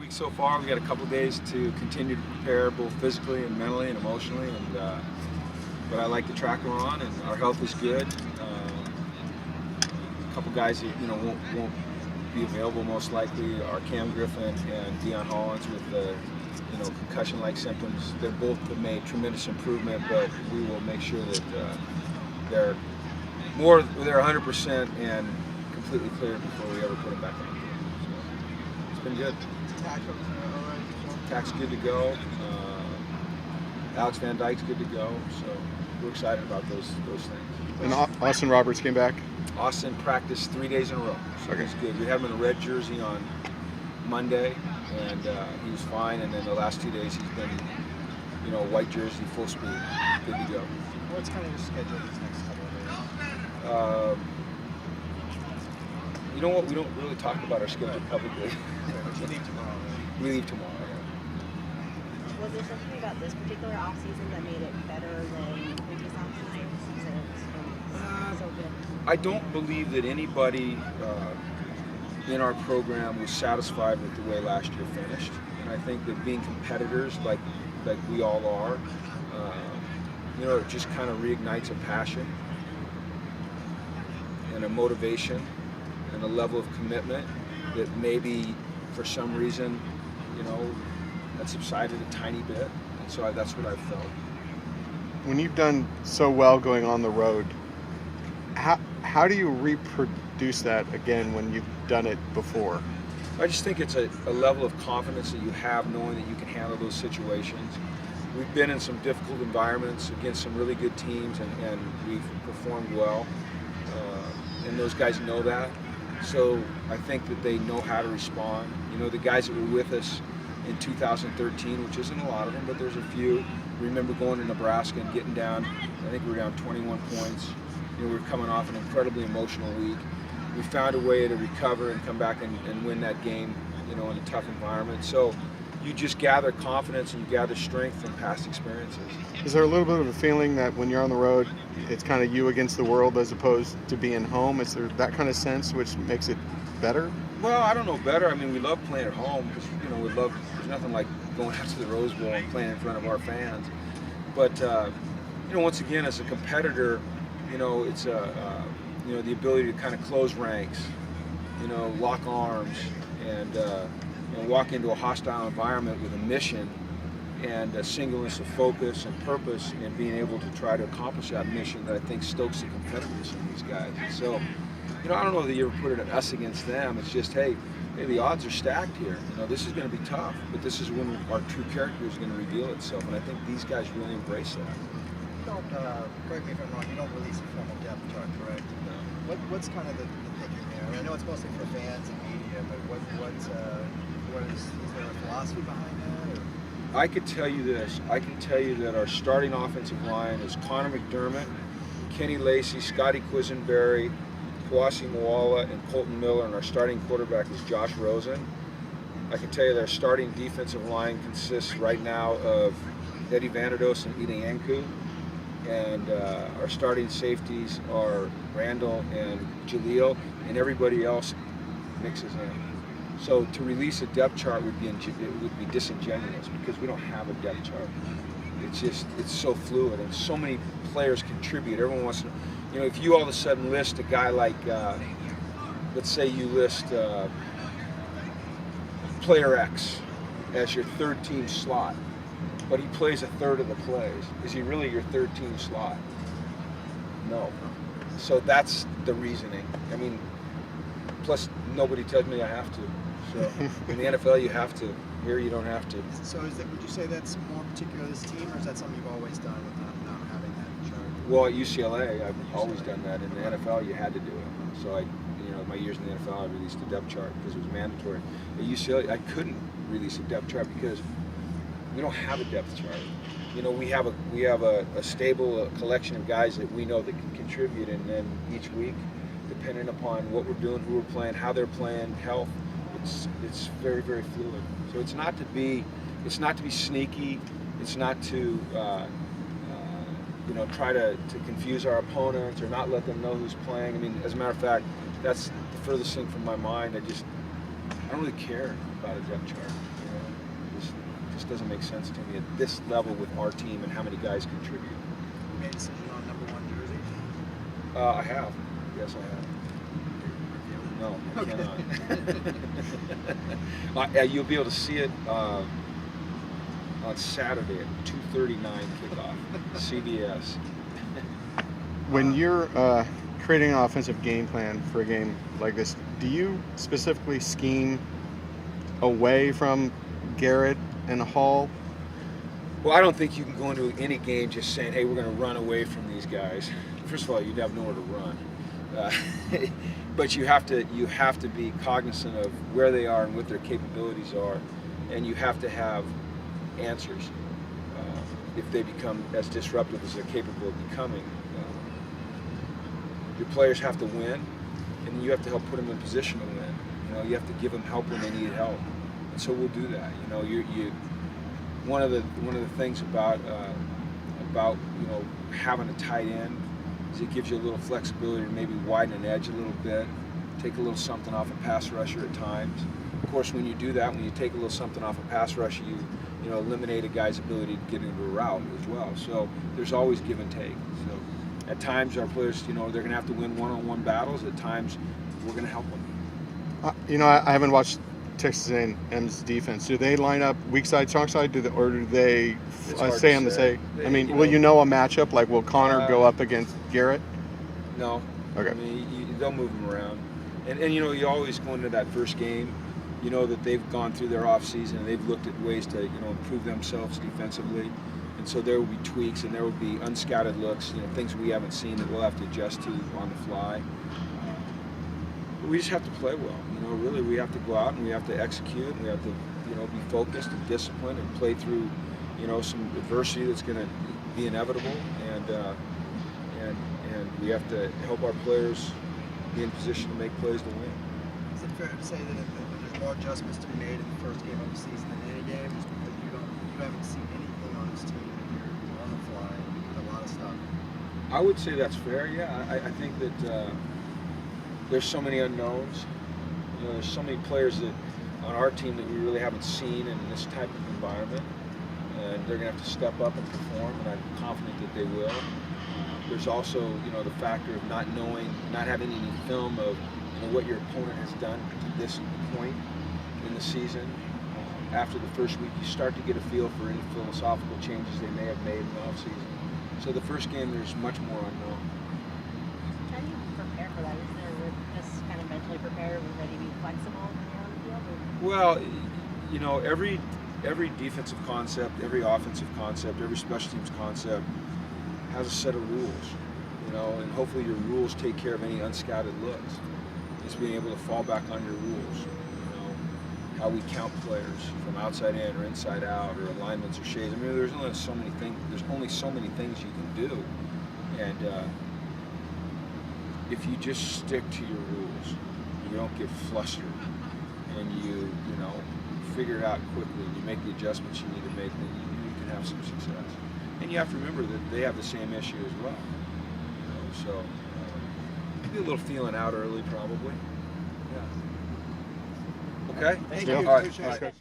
week so far. We got a couple days to continue to prepare both physically and mentally and emotionally. But I like the track we're on, and our health is good. A couple guys that won't be available most likely are Cam Griffin and Deion Hollins with concussion-like symptoms. They both have made tremendous improvement, but we will make sure that they're 100% and completely clear before we ever put them back on. So it's been good. Tack's good to go. Alex Van Dyke's good to go. So we're excited about those things. And Austin Roberts came back? Austin practiced 3 days in a row. So he's good. We had him in a red jersey on Monday, and he was fine. And then the last 2 days he's been, white jersey, full speed, good to go. What's kind of your schedule these next couple of days? You know what? We don't really talk about our schedule publicly. But you leave tomorrow, right? We leave tomorrow. Was there something about this particular offseason that made it better than previous offseasons? So good. I don't believe that anybody in our program was satisfied with the way last year finished, and I think that being competitors like we all are, it just kind of reignites a passion and a motivation and a level of commitment that maybe for some reason, that subsided a tiny bit. And so that's what I've felt. When you've done so well going on the road, how do you reproduce that again when you've done it before? I just think it's a level of confidence that you have knowing that you can handle those situations. We've been in some difficult environments against some really good teams, and we've performed well. And those guys know that. So I think that they know how to respond. The guys that were with us in 2013, which isn't a lot of them, but there's a few. Remember going to Nebraska and getting down, I think we were down 21 points. We were coming off an incredibly emotional week. We found a way to recover and come back and win that game, in a tough environment. So you just gather confidence and you gather strength from past experiences. Is there a little bit of a feeling that when you're on the road, it's kind of you against the world as opposed to being home? Is there that kind of sense which makes it better? Well, I don't know better. I mean, we love playing at home because, there's nothing like going out to the Rose Bowl and playing in front of our fans. But, once again, as a competitor, it's the ability to kind of close ranks, lock arms, and walk into a hostile environment with a mission and a singleness of focus and purpose, and being able to try to accomplish that mission that I think stokes the competitiveness in these guys. So, I don't know that you ever put it at us against them. It's just, hey, the odds are stacked here. This is going to be tough, but this is when our true character is going to reveal itself, and I think these guys really embrace that. Don't, correct me if I'm wrong, you don't release a formal depth chart, correct? No. What's kind of the thinking there? I know it's mostly for fans and media, but is there a philosophy behind that? Or? I could tell you this. I can tell you that our starting offensive line is Connor McDermott, Kenny Lacy, Scotty Quisenberry, Kawasi Moala, and Colton Miller, and our starting quarterback is Josh Rosen. I can tell you that our starting defensive line consists right now of Eddie Vanderdoes and Eli Anku, and our starting safeties are Randall and Jaleel, and everybody else mixes in. So to release a depth chart would be disingenuous because we don't have a depth chart. It's so fluid, and so many players contribute. Everyone wants to, if you all of a sudden list a guy like, let's say you list player X as your third team slot, but he plays a third of the plays. Is he really your third team slot? No. So that's the reasoning. I mean, plus nobody tells me I have to. So in the NFL you have to. Here you don't have to. So would you say that's more particular to this team, or is that something you've always done with not having that chart? Well, at UCLA I've always done that. In the NFL you had to do it. So my years in the NFL I released a depth chart because it was mandatory. At UCLA I couldn't release a depth chart because we don't have a depth chart. We have a stable collection of guys that we know that can contribute, and then each week, depending upon what we're doing, who we're playing, how they're playing, health, it's very, very fluid. So it's not to be sneaky. It's not to try to confuse our opponents or not let them know who's playing. I mean, as a matter of fact, that's the furthest thing from my mind. I don't really care. about a depth chart. You know, this doesn't make sense to me at this level with our team and how many guys contribute. You made a decision on #1 jersey? I have. Yes, I have. No, I Okay. cannot. You'll be able to see it on Saturday at 2:39 kickoff, CBS. When you're creating an offensive game plan for a game like this, do you specifically scheme away from Garrett and Hall? Well, I don't think you can go into any game just saying, "Hey, we're going to run away from these guys." First of all, you'd have nowhere to run. But you have to be cognizant of where they are and what their capabilities are, and you have to have answers if they become as disruptive as they're capable of becoming. Your players have to win, and you have to help put them in position to win. You know, you have to give them help when they need help, and so we'll do that. You know, one of the things about having a tight end is it gives you a little flexibility to maybe widen an edge a little bit, take a little something off a pass rusher at times. Of course, when you do that, when you take a little something off a pass rusher, you eliminate a guy's ability to get into a route as well. So there's always give and take. So at times our players, they're going to have to win one-on-one battles. At times we're going to help them. I haven't watched Texas A&M's defense. Do they line up weak side, strong side, or do they It's hard stay to on the say. same? I mean, will you know a matchup? Like, will Connor go up against Garrett? No. Okay. I mean, they'll move them around. And you always go into that first game, you know that they've gone through their off season and they've looked at ways to, improve themselves defensively. And so there will be tweaks and there will be unscouted looks, things we haven't seen that we'll have to adjust to on the fly. But we just have to play well. Really we have to go out and we have to execute and we have to, be focused and disciplined and play through, some adversity that's going to be inevitable, and we have to help our players be in position to make plays to win. Is it fair to say that there's more adjustments to be made in the first game of the season than any game, just because you haven't seen anything on this team and you're on the fly with a lot of stuff? I would say that's fair. Yeah, I think that there's so many unknowns. There's so many players that on our team that we really haven't seen in this type of environment, and they're going to have to step up and perform, and I'm confident that they will. There's also, the factor of not having any film of what your opponent has done to this point in the season. After the first week, you start to get a feel for any philosophical changes they may have made in the offseason. So the first game, there's much more unknown. How do you prepare for that? Is there just kind of mentally prepared and ready to be flexible when you're on the field? Well, every defensive concept, every offensive concept, every special teams concept has a set of rules, and hopefully your rules take care of any unscouted looks. It's being able to fall back on your rules, how we count players from outside in or inside out or alignments or shades. I mean, there's only so many things you can do, and if you just stick to your rules, you don't get flustered, and you figure it out quickly, you make the adjustments you need to make, then you can have some success. And you have to remember that they have the same issue as well. So maybe a little feeling out early, probably. Yeah. Okay. Thank Yeah. you. All right. Appreciate All it. right.